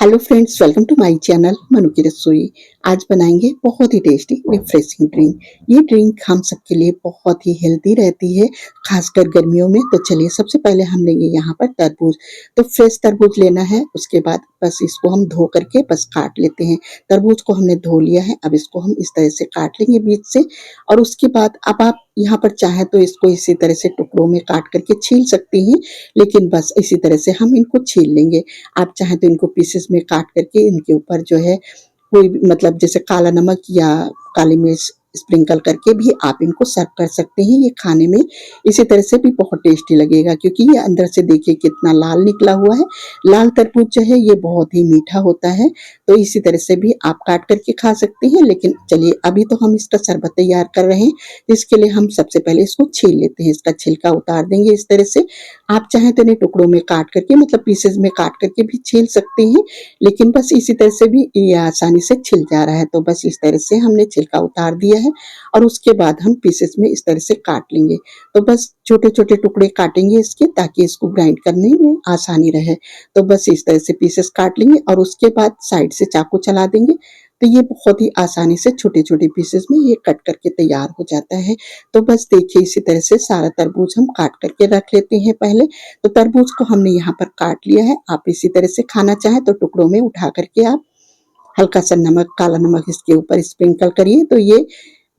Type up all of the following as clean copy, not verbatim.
Hello friends, welcome to my channel Manu की रसोई। आज बनाएंगे बहुत ही टेस्टी रिफ्रेशिंग ड्रिंक। ये ड्रिंक हम सबके लिए बहुत ही हेल्दी रहती है, खासकर गर्मियों में। तो चलिए, सबसे पहले हम लेंगे यहाँ पर तरबूज। तो फ्रेश तरबूज लेना है। उसके बाद बस इसको हम धो करके बस काट लेते हैं। तरबूज को हमने धो लिया है, अब इसको हम इस तरह से काट लेंगे बीच से। और उसके बाद अब आप यहाँ पर चाहें तो इसको इसी तरह से टुकड़ों में काट करके छील सकती हैं, लेकिन बस इसी तरह से हम इनको छील लेंगे। आप चाहें तो इनको पीसेस में काट करके इनके ऊपर जो है कोई भी मतलब जैसे काला नमक या काली मिर्च स्प्रिंकल करके भी आप इनको सर्व कर सकते हैं। ये खाने में इसी तरह से भी बहुत टेस्टी लगेगा, क्योंकि ये अंदर से देखिए कितना लाल निकला हुआ है। लाल तरबूज जो है ये बहुत ही मीठा होता है, तो इसी तरह से भी आप काट करके खा सकते हैं। लेकिन चलिए, अभी तो हम इसका शरबत तैयार कर रहे हैं, इसके लिए हम सबसे पहले इसको छील लेते हैं। इसका छिलका उतार देंगे इस तरह से। आप चाहें तो इन्हें टुकड़ों में काट करके मतलब पीसेज में काट करके भी छील सकते हैं, लेकिन बस इसी तरह से भी ये आसानी से छिल जा रहा है। तो बस इस तरह से हमने छिलका उतार दिया है और उसके बाद हम पीसेस में इस तरह से काट लेंगे। तो बस छोटे छोटे टुकड़े काटेंगे इसके, ताकि इसको ग्राइंड करने में आसानी रहे। तो बस इस तरह से पीसेस काट लेंगे और उसके बाद साइड से चाकू चला देंगे, तो ये बहुत ही आसानी से छोटे छोटे पीसेस में ये कट करके तैयार हो जाता है। तो बस देखिए, इसी तरह से सारा तरबूज हम काट करके रख लेते हैं पहले। तो तरबूज को हमने यहाँ पर काट लिया है। आप इसी तरह से खाना चाहें तो टुकड़ों में उठा करके आप हल्का सा नमक, काला नमक इसके ऊपर स्प्रिंकल करिए। तो ये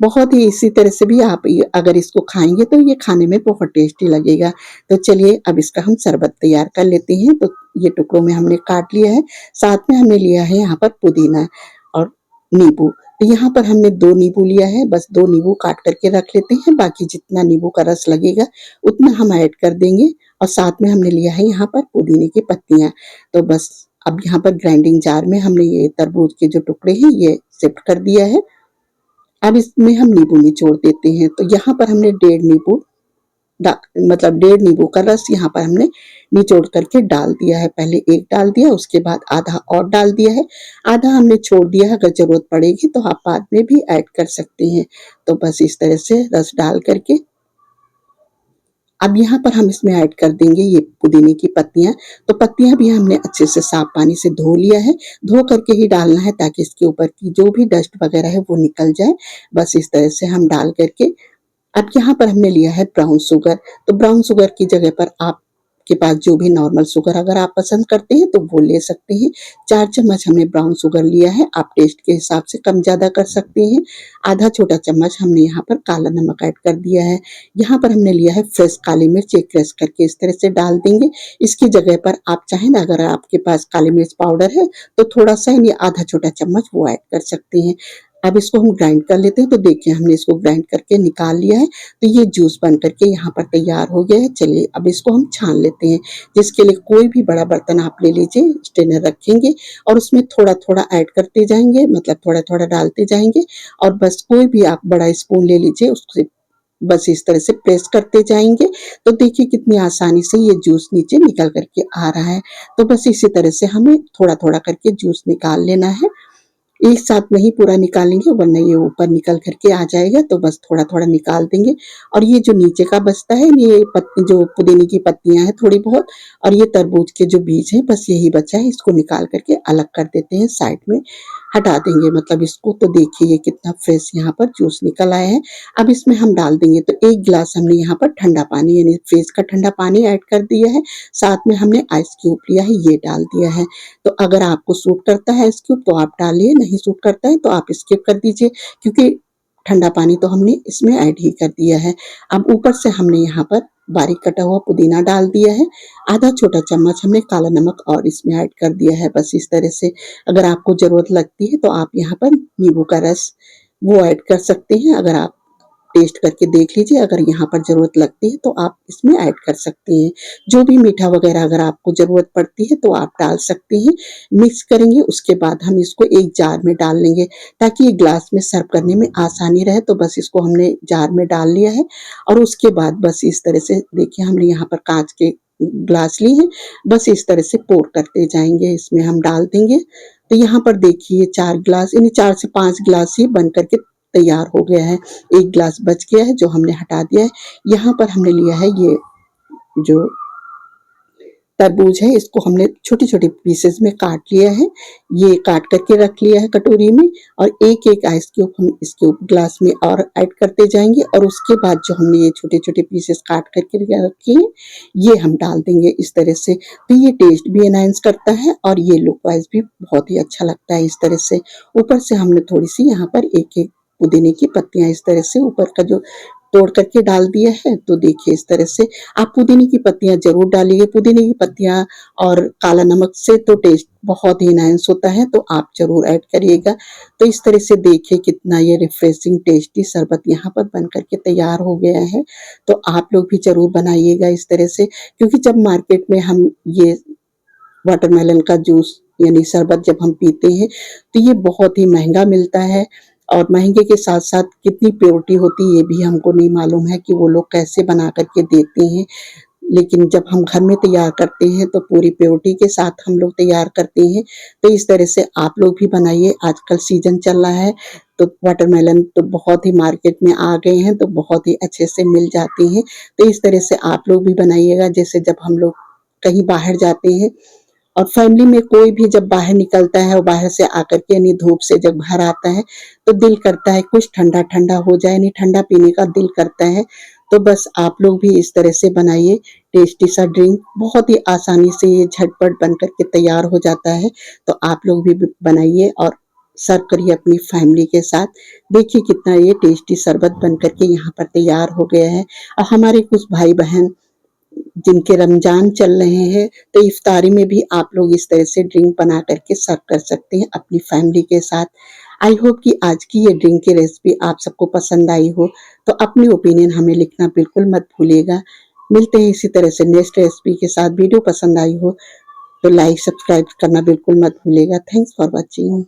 बहुत ही इसी तरह से भी आप अगर इसको खाएंगे तो ये खाने में बहुत टेस्टी लगेगा। तो चलिए, अब इसका हम शरबत तैयार कर लेते हैं। तो ये टुकड़ों में हमने काट लिया है, साथ में हमने लिया है यहाँ पर पुदीना और नींबू। तो यहाँ पर हमने 2 नींबू लिया है, बस 2 नींबू काट करके रख लेते हैं। बाकी जितना नींबू का रस लगेगा उतना हम ऐड कर देंगे। और साथ में हमने लिया है यहाँ पर पुदीने की पत्तियां। तो बस अब यहाँ पर ग्राइंडिंग जार में हमने ये तरबूज के जो टुकड़े हैं ये शिफ्ट कर दिया है। अब इसमें हम नींबू निचोड़ देते हैं। तो यहाँ पर हमने 1.5 नींबू मतलब 1.5 नींबू का रस यहाँ पर हमने निचोड़ करके डाल दिया है। पहले एक डाल दिया, उसके बाद आधा और डाल दिया है। आधा हमने छोड़ दिया है, अगर जरूरत पड़ेगी तो आप बाद में भी ऐड कर सकते हैं। तो बस इस तरह से रस डाल करके अब यहाँ पर हम इसमें ऐड कर देंगे ये पुदीने की पत्तियां। तो पत्तियां भी हमने अच्छे से साफ पानी से धो लिया है। धो करके ही डालना है, ताकि इसके ऊपर की जो भी डस्ट वगैरह है वो निकल जाए। बस इस तरह से हम डाल करके अब यहाँ पर हमने लिया है ब्राउन शुगर। तो ब्राउन शुगर की जगह पर आपके पास जो भी नॉर्मल शुगर अगर आप पसंद करते हैं तो वो ले सकते हैं। 4 चम्मच हमने ब्राउन शुगर लिया है, आप टेस्ट के हिसाब से कम ज़्यादा कर सकते हैं। आधा छोटा चम्मच हमने यहाँ पर काला नमक ऐड कर दिया है। यहाँ पर हमने लिया है फ्रेश काली मिर्च, एक क्रश करके इस तरह से डाल देंगे। इसकी जगह पर आप चाहें ना, अगर आपके पास काली मिर्च पाउडर है तो थोड़ा सा यानी आधा छोटा चम्मच वो ऐड कर सकते हैं। अब इसको हम ग्राइंड कर लेते हैं। तो देखिए, हमने इसको ग्राइंड करके निकाल लिया है। तो ये जूस बन करके यहाँ पर तैयार हो गया है। चलिए, अब इसको हम छान लेते हैं, जिसके लिए कोई भी बड़ा बर्तन आप ले लीजिए, स्ट्रेनर रखेंगे और उसमें थोड़ा थोड़ा ऐड करते जाएंगे, मतलब थोड़ा थोड़ा डालते जाएंगे। और बस कोई भी आप बड़ा स्पून ले लीजिए, उससे बस इस तरह से प्रेस करते जाएंगे। तो देखिए कितनी आसानी से ये जूस नीचे निकल करके आ रहा है। तो बस इसी तरह से हमें थोड़ा थोड़ा करके जूस निकाल लेना है। एक साथ नहीं पूरा निकालेंगे, वरना ये ऊपर निकल करके आ जाएगा। तो बस थोड़ा थोड़ा निकाल देंगे। और ये जो नीचे का बचता है, ये पत्ती जो पुदीने की पत्तियां हैं थोड़ी बहुत, और ये तरबूज के जो बीज हैं, बस यही बचा है। इसको निकाल करके अलग कर देते हैं, साइड में हटा देंगे मतलब इसको। तो देखिए ये कितना फ्रेश यहाँ पर जूस निकल आया है। अब इसमें हम डाल देंगे, तो 1 गिलास हमने यहाँ पर ठंडा पानी यानी फ्रिज का ठंडा पानी ऐड कर दिया है। साथ में हमने आइस क्यूब लिया है, ये डाल दिया है। तो अगर आपको सूट करता है आइस क्यूब तो आप डालिए, नहीं सूट करता है तो आप स्किप कर दीजिए, क्योंकि ठंडा पानी तो हमने इसमें ऐड ही कर दिया है। अब ऊपर से हमने यहाँ पर बारीक कटा हुआ पुदीना डाल दिया है। आधा छोटा चम्मच हमने काला नमक और इसमें ऐड कर दिया है। बस इस तरह से अगर आपको जरूरत लगती है तो आप यहाँ पर नींबू का रस वो ऐड कर सकते हैं। अगर आप टेस्ट करके देख लीजिए, अगर यहाँ पर ज़रूरत लगती है तो आप इसमें ऐड कर सकते हैं। जो भी मीठा वगैरह अगर आपको ज़रूरत पड़ती है तो आप डाल सकते हैं। मिक्स करेंगे, उसके बाद हम इसको एक जार में डाल लेंगे, ताकि ये ग्लास में सर्व करने में आसानी रहे। तो बस इसको हमने जार में डाल लिया है। और उसके बाद बस इस तरह से देखिए, हमने यहाँ पर कांच के ग्लास ली है, बस इस तरह से पोर करते जाएंगे, इसमें हम डाल देंगे। तो यहाँ पर देखिए 4 गिलास यानी 4 से 5 गिलास ही बन करके तैयार हो गया है। 1 गिलास बच गया है जो हमने हटा दिया है। यहाँ पर हमने लिया है ये जो तरबूज है, इसको हमने छोटे-छोटे पीसेस में काट लिया है। ये काट करके रख लिया है कटोरी में और एक-एक आइस क्यूब हम इसके ग्लास में और ऐड करते जाएँगे और उसके बाद जो हमने ये छोटे-छोटे पीसेस काट करके रखे हैं, ये हम डाल देंगे इस तरह से। तो ये टेस्ट भी एनहांस करता है और ये लुक वाइज़ भी बहुत ही अच्छा लगता है इस तरह से। ऊपर से हमने थोड़ी-सी यहाँ पर एक-एक पुदीने की पत्तियाँ इस तरह से ऊपर का जो तोड़ करके डाल दिया है, तो देखिए इस तरह से आप पुदीने की पत्तियाँ ज़रूर डालिए। पुदीने की पत्तियाँ और काला नमक से तो टेस्ट बहुत ही एनहांस होता है, तो आप ज़रूर ऐड करिएगा। तो इस तरह से देखिए कितना ये रिफ्रेशिंग टेस्टी शरबत यहाँ पर बन कर के तैयार हो गया है। तो आप लोग भी ज़रूर बनाइएगा इस तरह से, क्योंकि जब मार्केट में हम ये वाटरमेलन का जूस यानी शरबत जब हम पीते हैं, तो ये बहुत ही महँगा मिलता है और महँगे के साथ-साथ कितनी प्योरिटी होती है ये भी हमको नहीं मालूम है कि वो लोग कैसे बना कर के देते हैं। लेकिन जब हम घर में तैयार करते हैं तो पूरी प्योरिटी के साथ हम लोग तैयार करते हैं। तो इस तरह से आप लोग भी बनाइए, आजकल सीज़न चल रहा है, तो वाटरमेलन तो बहुत ही मार्केट में आ गए हैं, तो बहुत ही अच्छे से मिल जाते हैं। तो इस तरह से आप लोग भी बनाइएगा, जैसे जब हम लोग कहीं बाहर जाते हैं और फैमिली में कोई भी जब बाहर निकलता है और बाहर से आकर के यानी धूप से जब घर आता है, तो दिल करता है कुछ ठंडा-ठंडा हो जाए, यानी ठंडा पीने का दिल करता है। तो बस आप लोग भी इस तरह से बनाइए टेस्टी सा ड्रिंक, बहुत ही आसानी से ये झटपट बन कर के तैयार हो जाता है। तो आप लोग भी बनाइए और सर्व करिए अपनी फैमिली के साथ। देखिए कितना ये टेस्टी शरबत बन कर के यहाँ पर तैयार हो गया है और हमारे कुछ भाई-बहन जिनके रमज़ान चल रहे हैं, तो इफ्तारी में भी आप लोग इस तरह से ड्रिंक बना कर के सर्व कर सकते हैं अपनी फैमिली के साथ। आई होप कि आज की ये ड्रिंक की रेसिपी आप सबको पसंद आई हो, तो अपनी ओपिनियन हमें लिखना बिल्कुल मत भूलिएगा। मिलते हैं इसी तरह से नेक्स्ट रेसिपी के साथ। वीडियो पसंद आई हो, तो लाइक, सब्सक्राइब करना बिल्कुल मत भूलिएगा। Thanks for watching.